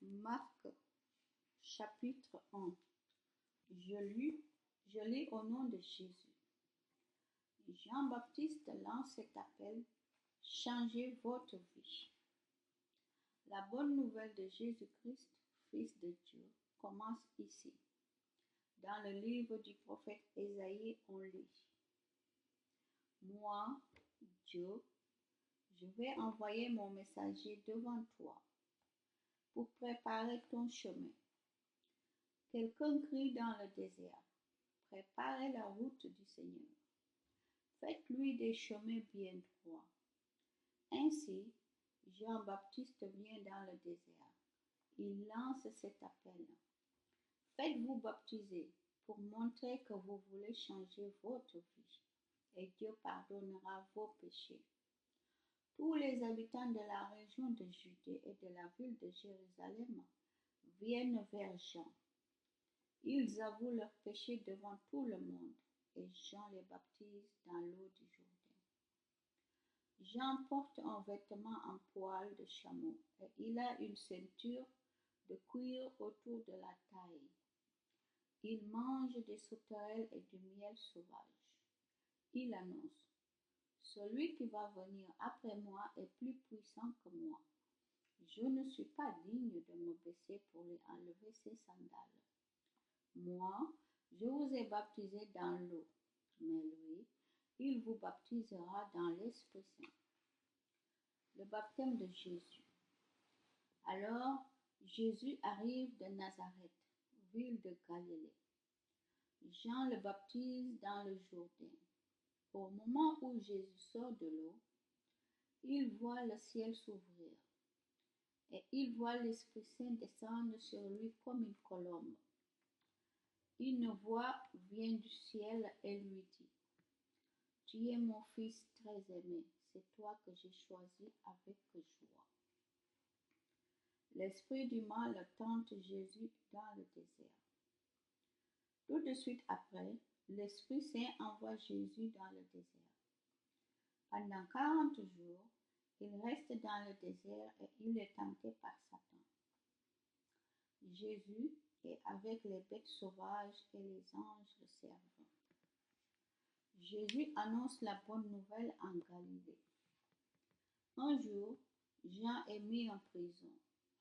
Marc chapitre 1. Je lis au nom de Jésus. Jean-Baptiste lance cet appel: changez votre vie. La bonne nouvelle de Jésus-Christ, Fils de Dieu, commence ici. Dans le livre du prophète Ésaïe, on lit: Moi, Dieu, je vais envoyer mon messager devant toi pour préparer ton chemin. Quelqu'un crie dans le désert: préparez la route du Seigneur. Faites-lui des chemins bien droits. Ainsi, Jean-Baptiste vient dans le désert. Il lance cet appel: faites-vous baptiser pour montrer que vous voulez changer votre vie, et Dieu pardonnera vos péchés. Tous les habitants de la région de Judée et de la ville de Jérusalem viennent vers Jean. Ils avouent leurs péchés devant tout le monde, et Jean les baptise dans l'eau du Jourdain. Jean porte un vêtement en poil de chameau, et il a une ceinture de cuir autour de la taille. Il mange des sauterelles et du miel sauvage. Il annonce: celui qui va venir après moi est plus puissant que moi. Je ne suis pas digne de me baisser pour lui enlever ses sandales. Moi, je vous ai baptisé dans l'eau, mais lui, il vous baptisera dans l'Esprit Saint. Le baptême de Jésus. Alors, Jésus arrive de Nazareth, ville de Galilée. Jean le baptise dans le Jourdain. Au moment où Jésus sort de l'eau, il voit le ciel s'ouvrir et il voit l'Esprit Saint descendre sur lui comme une colombe. Une voix vient du ciel et lui dit: tu es mon Fils très aimé, c'est toi que j'ai choisi avec joie. L'esprit du mal tente Jésus dans le désert. Tout de suite après, l'Esprit Saint envoie Jésus dans le désert. Pendant 40 jours, il reste dans le désert et il est tenté par Satan. Jésus est avec les bêtes sauvages et les anges le servent. Jésus annonce la bonne nouvelle en Galilée. Un jour, Jean est mis en prison.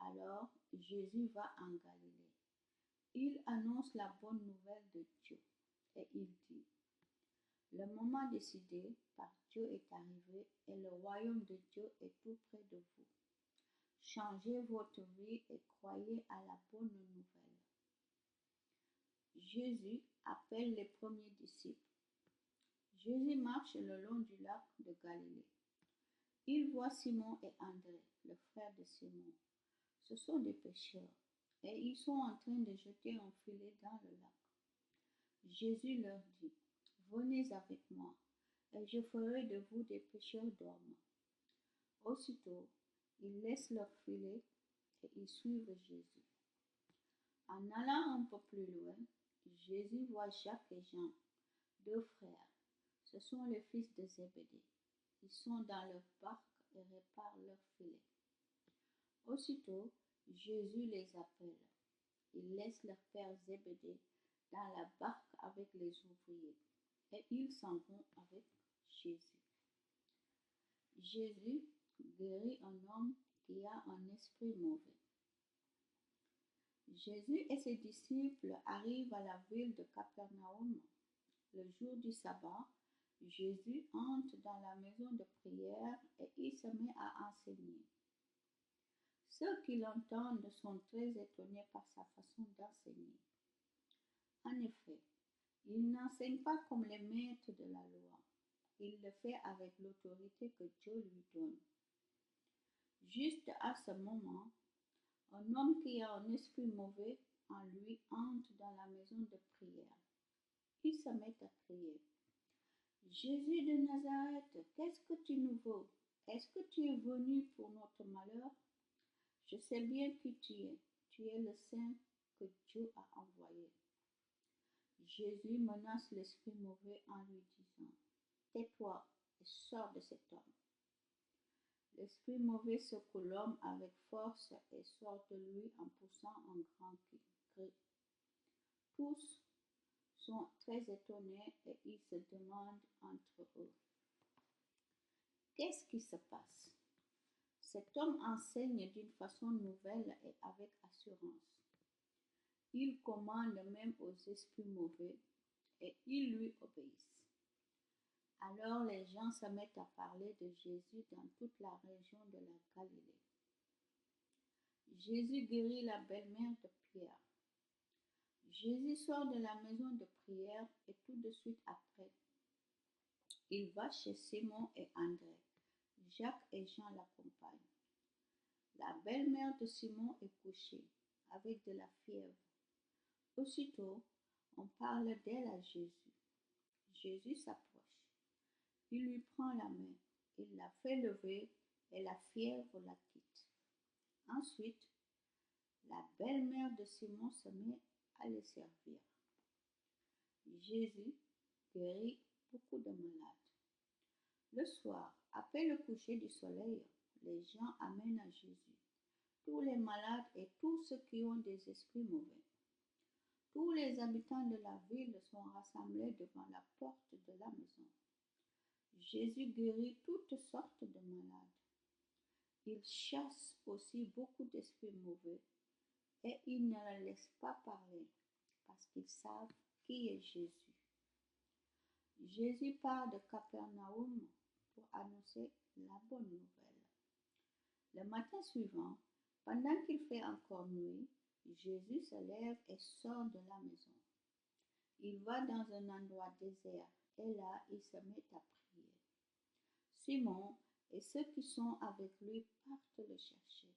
Alors, Jésus va en Galilée. Il annonce la bonne nouvelle de Dieu et il dit: le moment décidé par Dieu est arrivé et le royaume de Dieu est tout près de vous. Changez votre vie et croyez à la bonne nouvelle. Jésus appelle les premiers disciples. Jésus marche le long du lac de Galilée. Il voit Simon et André, le frère de Simon. Ce sont des pêcheurs et ils sont en train de jeter un filet dans le lac. Jésus leur dit: venez avec moi et je ferai de vous des pêcheurs d'hommes. Aussitôt, ils laissent leur filet et ils suivent Jésus. En allant un peu plus loin, Jésus voit Jacques et Jean, deux frères. Ce sont les fils de Zébédée. Ils sont dans leur barque et réparent leur filet. Aussitôt, Jésus les appelle. Ils laissent leur père Zébédée dans la barque avec les ouvriers et ils s'en vont avec Jésus. Jésus guérit un homme qui a un esprit mauvais. Jésus et ses disciples arrivent à la ville de Capernaum. Le jour du sabbat, Jésus entre dans la maison de prière et il se met à enseigner. Ceux qui l'entendent sont très étonnés par sa façon d'enseigner. En effet, il n'enseigne pas comme les maîtres de la loi. Il le fait avec l'autorité que Dieu lui donne. Juste à ce moment, un homme qui a un esprit mauvais en lui entre dans la maison de prière. Il se met à crier: Jésus de Nazareth, qu'est-ce que tu nous veux? Est-ce que tu es venu pour notre malheur? Je sais bien qui tu es. Tu es le Saint que Dieu a envoyé. Jésus menace l'esprit mauvais en lui disant: tais-toi et sors de cet homme. L'esprit mauvais secoue l'homme avec force et sort de lui en poussant un grand cri. Tous sont très étonnés et ils se demandent entre eux: qu'est-ce qui se passe? Cet homme enseigne d'une façon nouvelle et avec assurance. Il commande même aux esprits mauvais et ils lui obéissent. Alors les gens se mettent à parler de Jésus dans toute la région de la Galilée. Jésus guérit la belle-mère de Pierre. Jésus sort de la maison de prière et tout de suite après, il va chez Simon et André. Jacques et Jean l'accompagnent. La belle-mère de Simon est couchée avec de la fièvre. Aussitôt, on parle d'elle à Jésus. Jésus s'approche. Il lui prend la main. Il la fait lever et la fièvre la quitte. Ensuite, la belle-mère de Simon se met à les servir. Jésus guérit beaucoup de malades. Le soir, après le coucher du soleil, les gens amènent à Jésus tous les malades et tous ceux qui ont des esprits mauvais. Tous les habitants de la ville sont rassemblés devant la porte de la maison. Jésus guérit toutes sortes de malades. Il chasse aussi beaucoup d'esprits mauvais et il ne les laisse pas parler parce qu'ils savent qui est Jésus. Jésus part de Capernaum pour annoncer la bonne nouvelle. Le matin suivant, pendant qu'il fait encore nuit, Jésus se lève et sort de la maison. Il va dans un endroit désert et là, il se met à prier. Simon et ceux qui sont avec lui partent le chercher.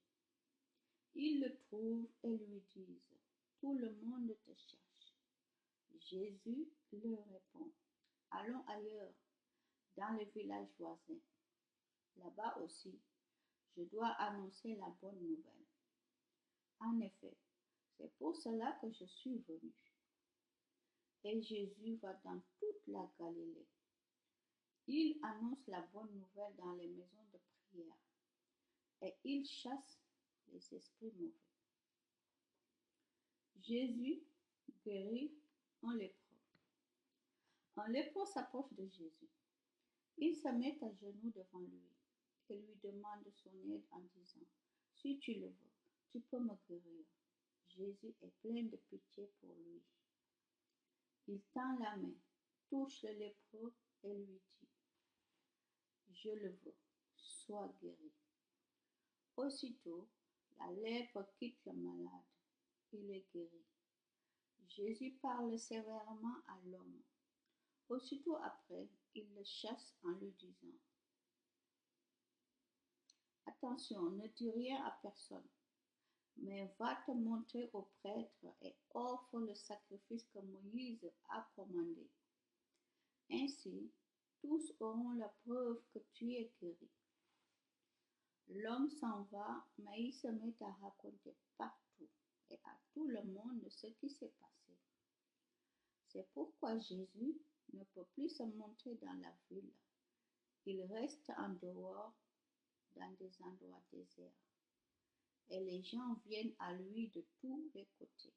Ils le trouvent et lui disent: tout le monde te cherche. Jésus leur répond: allons ailleurs, dans les villages voisins. Là-bas aussi, je dois annoncer la bonne nouvelle. En effet, c'est pour cela que je suis venu. Et Jésus va dans toute la Galilée. Il annonce la bonne nouvelle dans les maisons de prière et il chasse les esprits mauvais. Jésus guérit un lépreux. Un lépreux s'approche de Jésus. Il se met à genoux devant lui et lui demande son aide en disant: si tu le veux, tu peux me guérir. Jésus est plein de pitié pour lui. Il tend la main, touche le lépreux et lui dit: je le veux, sois guéri. Aussitôt, la lèpre quitte le malade. Il est guéri. Jésus parle sévèrement à l'homme. Aussitôt après, il le chasse en lui disant: attention, ne dis rien à personne, mais va te montrer au prêtre et offre le sacrifice que Moïse a commandé. Ainsi, tous auront la preuve que tu es guéri. L'homme s'en va, mais il se met à raconter partout et à tout le monde ce qui s'est passé. C'est pourquoi Jésus ne peut plus se montrer dans la ville. Il reste en dehors, dans des endroits déserts. Et les gens viennent à lui de tous les côtés.